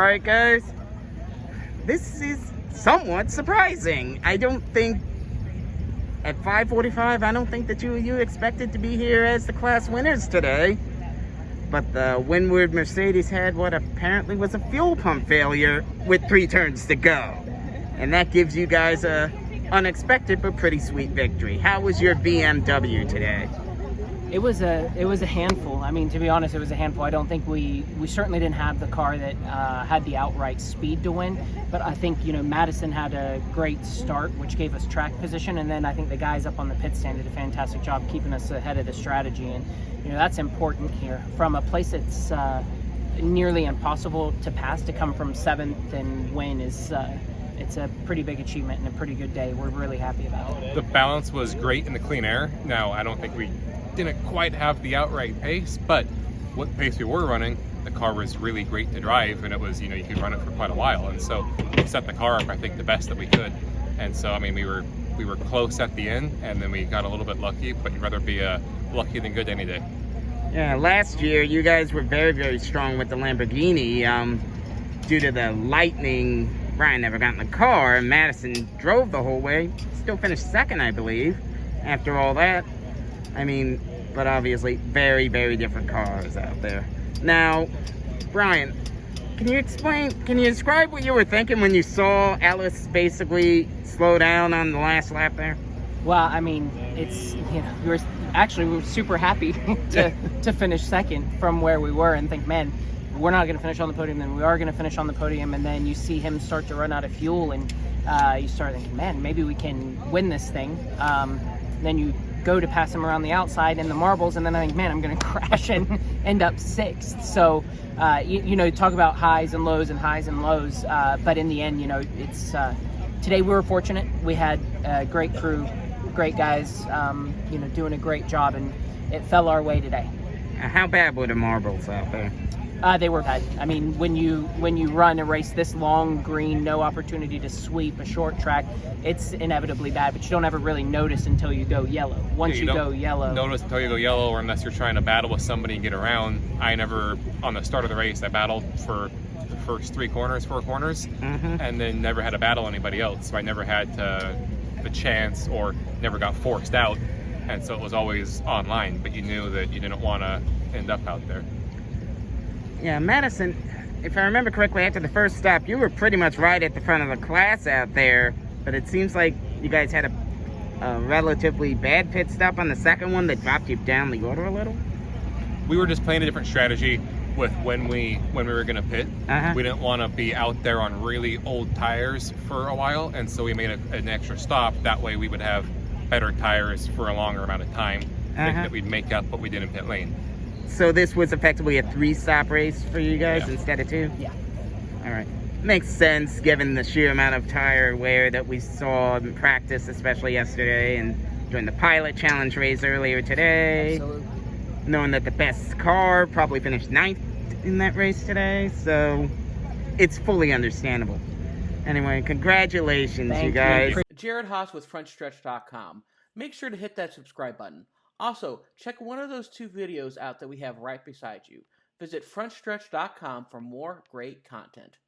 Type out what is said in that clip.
Alright guys, this is somewhat surprising. I don't think at 5:45, I don't think that you expected to be here as the class winners today. But the Windward Mercedes had what apparently was a fuel pump failure with 3 turns to go. And that gives you guys a unexpected but pretty sweet victory. How was your BMW today? It was a handful. I mean, to be honest, it was a handful. I don't think we certainly didn't have the car that had the outright speed to win. But I think, Madison had a great start, which gave us track position. And then I think the guys up on the pit stand did a fantastic job keeping us ahead of the strategy. And, that's important here. From a place that's nearly impossible to pass, to come from 7th and win is... it's a pretty big achievement and a pretty good day. We're really happy about it. The balance was great in the clean air. Now, I don't think we didn't quite have the outright pace, but what pace we were running, the car was really great to drive, and it was, you could run it for quite a while. And so we set the car up, I think, the best that we could. And so, I mean, we were close at the end, and then we got a little bit lucky, but you'd rather be lucky than good any day. Yeah, last year you guys were very, very strong with the Lamborghini. Due to the lightning, Bryan never got in the car, and Madison drove the whole way. Still finished 2nd, I believe, after all that. I mean, but obviously very, very different cars out there. Now, Bryan, can you describe what you were thinking when you saw Alice basically slow down on the last lap there? Well, I mean, it's, we were super happy to finish 2nd from where we were and think, man, we're not going to finish on the podium, then we are going to finish on the podium. And then you see him start to run out of fuel, and you start thinking, man, maybe we can win this thing. Then you go to pass him around the outside in the marbles, and then I think, man, I'm going to crash and end up 6th. So, talk about highs and lows and highs and lows. But in the end, it's today we were fortunate. We had a great crew, great guys, doing a great job, and it fell our way today. How bad were the marbles out there? They were bad. I mean, when you run a race this long, green, no opportunity to sweep, a short track, it's inevitably bad, but you don't ever really notice until you go yellow. Once you go yellow... Notice until you go yellow, or unless you're trying to battle with somebody and get around. I never, on the start of the race, I battled for the first 4 corners, and then never had to battle anybody else. So I never had the chance, or never got forced out, and so it was always online, but you knew that you didn't want to end up out there. Yeah, Madison, if I remember correctly, after the first stop, you were pretty much right at the front of the class out there, but it seems like you guys had a relatively bad pit stop on the second one that dropped you down the order a little? We were just playing a different strategy with when we were going to pit. We didn't want to be out there on really old tires for a while, and so we made an extra stop. That way we would have better tires for a longer amount of time, thinking that we'd make up what we did in pit lane. So this was effectively a 3-stop race for you guys instead of 2? Yeah. All right. Makes sense given the sheer amount of tire wear that we saw in practice, especially yesterday and during the pilot challenge race earlier today. Absolutely. Knowing that the best car probably finished 9th in that race today, so it's fully understandable. Anyway, congratulations, you guys. Jared Haas with Frontstretch.com. Make sure to hit that subscribe button. Also, check one of those 2 videos out that we have right beside you. Visit Frontstretch.com for more great content.